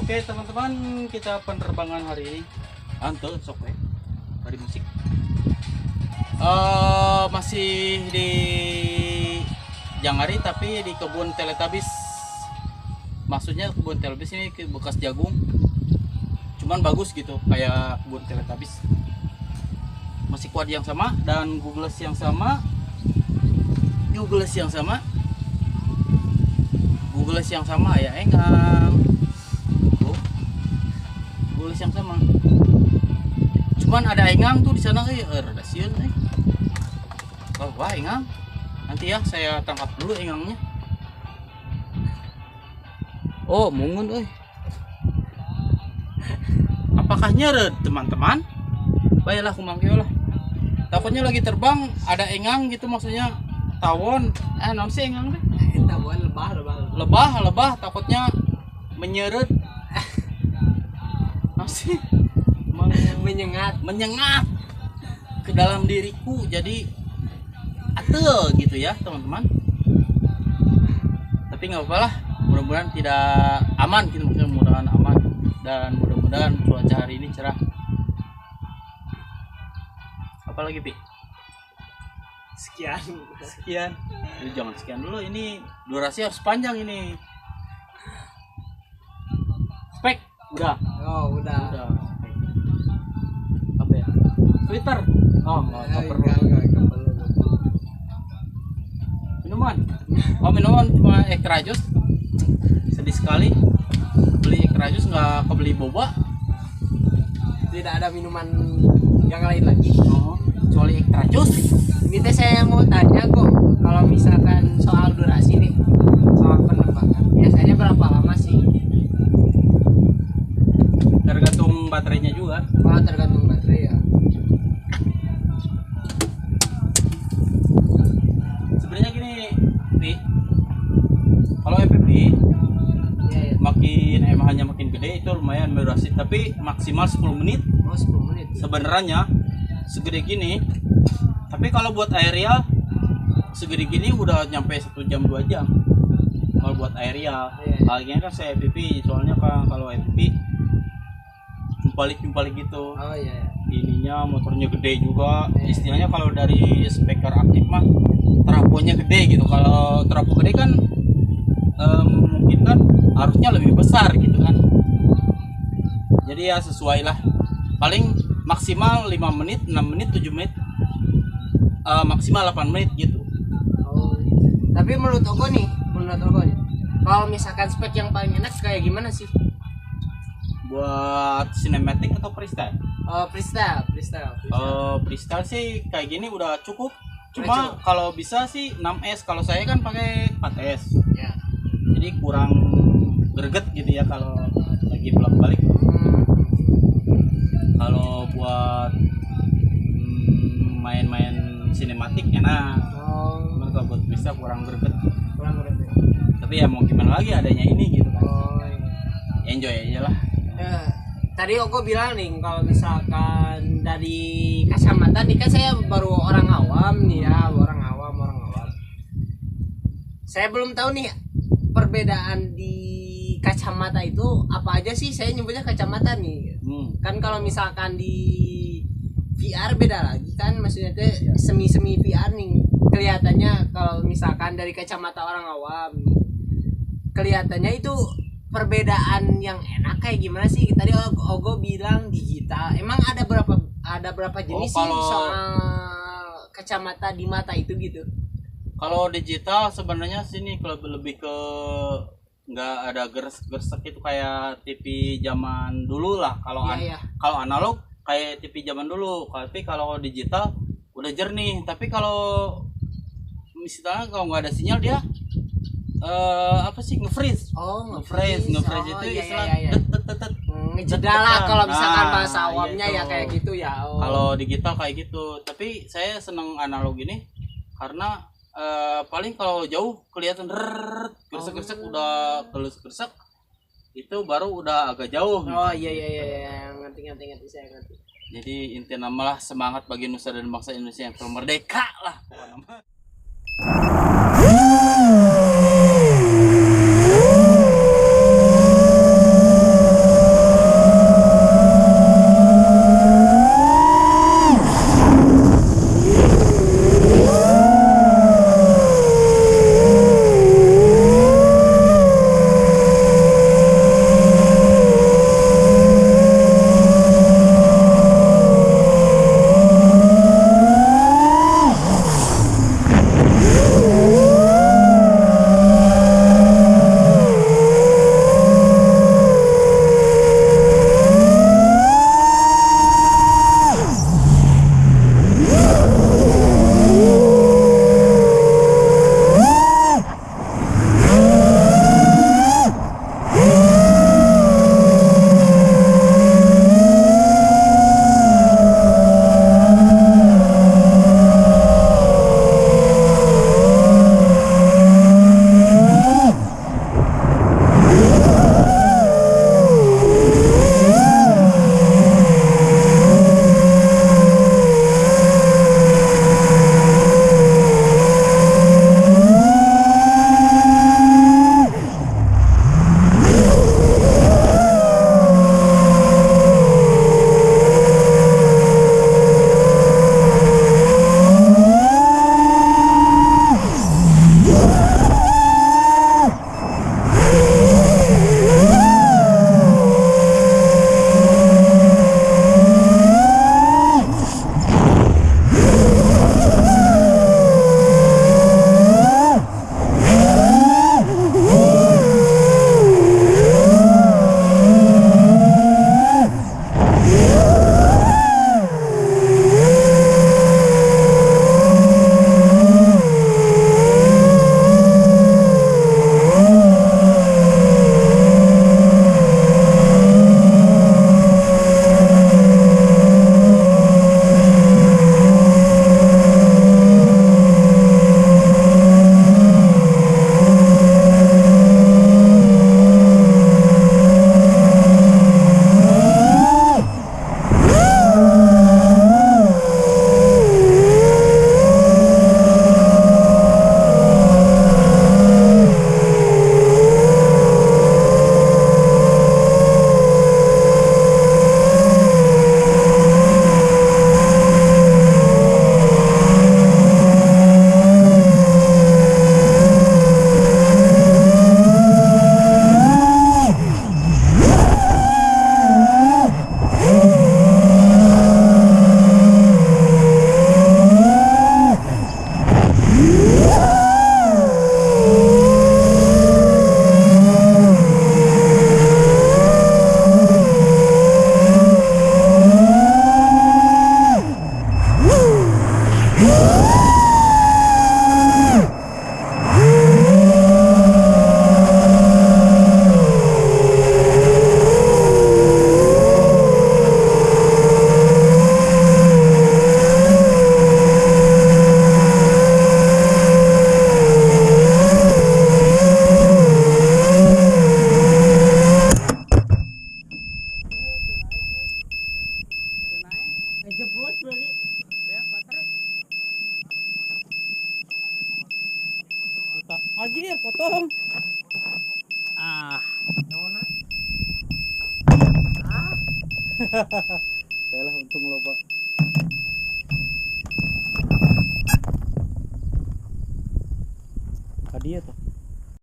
Oke teman-teman, kita penerbangan hari ini anto sok hari musik masih di Jangari tapi di kebun Teletubbies. Maksudnya kebun Teletubbies ini bekas jagung, cuman bagus gitu kayak kebun Teletubbies. Masih kuat yang sama dan Googles yang sama, Googles yang sama ya engang. Googles yang sama. Cuman ada engang tuh di sana rada sieun wah engang. Nanti ya saya tangkap dulu engangnya. Oh, mungun apakah nyeret teman-teman? Baiklah kumangkeo lah. Takutnya lagi terbang ada engang gitu, maksudnya tawon. Non sih engang deh. Tawon lebah takutnya menyeret. Masih menyengat ke dalam diriku, jadi atel gitu ya teman-teman. Tapi nggak apa-apa lah, mudah-mudahan tidak aman gitu, maksudnya mudah-mudahan aman dan mudah-mudahan cuaca hari ini cerah. Apalagi Pi? Sekian. Jadi jangan sekian dulu, ini durasi harus panjang ini. Spek udah. Oh udah. Apa ya? Twitter. Oh nggak perlu. Minuman cuma extra jus. Sedih sekali. Beli extra jus nggak kebeli boba. Tidak ada minuman yang lain lagi. Oh, kecuali extra jus. Ini teh saya mau tanya kok, kalau misalkan soal durasi nih, soal penerbangan, biasanya berapa lama sih? Tergantung baterainya juga. Oh, tergantung baterai ya. Sebenarnya gini, Pi. Kalau FPV Ya. makin EMH-nya makin gede itu lumayan berdurasi, tapi maksimal 10 menit. Oh, 10 menit. Sebenarnya segede gini. Tapi kalau buat aerial segede gini udah nyampe 1 jam 2 jam. Kalau buat aerial, paling kan saya FPV, soalnya kan kalau FPV jumpalik gitu. Oh iya. Ininya motornya gede juga. Istilahnya kalau dari speaker aktif mah trafonya gede gitu. Kalau trafo gede kan mungkin kan harusnya lebih besar gitu kan. Jadi ya sesuai lah. Paling maksimal 5 menit, 6 menit, 7 menit. Maksimal 8 menit gitu. Oh. Tapi menurut Ogo nih, kalau misalkan spek yang paling enak kayak gimana sih? Buat cinematic atau freestyle? Freestyle. Freestyle sih kayak gini udah cukup. Cuma kalau bisa sih 6S. Kalau saya kan pakai 4S. Ya. Jadi kurang greget gitu ya kalau lagi bolak-balik. Kalau buat main-main sinematik enak. Cuman kalau buat freestyle kurang greget. Tapi ya mau gimana lagi, adanya ini gitu kan. Enjoy aja lah. Tadi Ogo bilang nih kalau misalkan dari kacamata nih, kan saya baru orang awam nih ya, orang awam. Saya belum tahu nih perbedaan di kacamata itu apa aja sih. Saya nyebutnya kacamata nih. Kan kalau misalkan di VR beda lagi kan, maksudnya tuh semi VR nih. Kelihatannya kalau misalkan dari kacamata orang awam, kelihatannya itu perbedaan yang enak kayak gimana sih? Tadi Ogo bilang digital. Emang ada berapa jenis sih soal kacamata di mata itu gitu? Kalau digital sebenarnya sini lebih ke nggak ada gersek itu kayak TV zaman dulu lah. Kalau analog kayak TV zaman dulu. Tapi kalau digital udah jernih. Tapi kalau misalnya kalau nggak ada sinyal dia apa sih nge-freeze? Nge-freeze itu istilah ngejeda lah kalau misalkan bahasa awamnya ya kayak gitu ya. Kalau digital kayak gitu. Tapi saya seneng analog ini karena paling kalau jauh kelihatan gersek udah gersek itu baru udah agak jauh. Iya ngerti saya ngerti. Jadi intinya malah semangat bagi nusa dan bangsa Indonesia yang telah merdeka lah. Anjir, potong. Ah. Yalah untung loba. Hadiah tuh.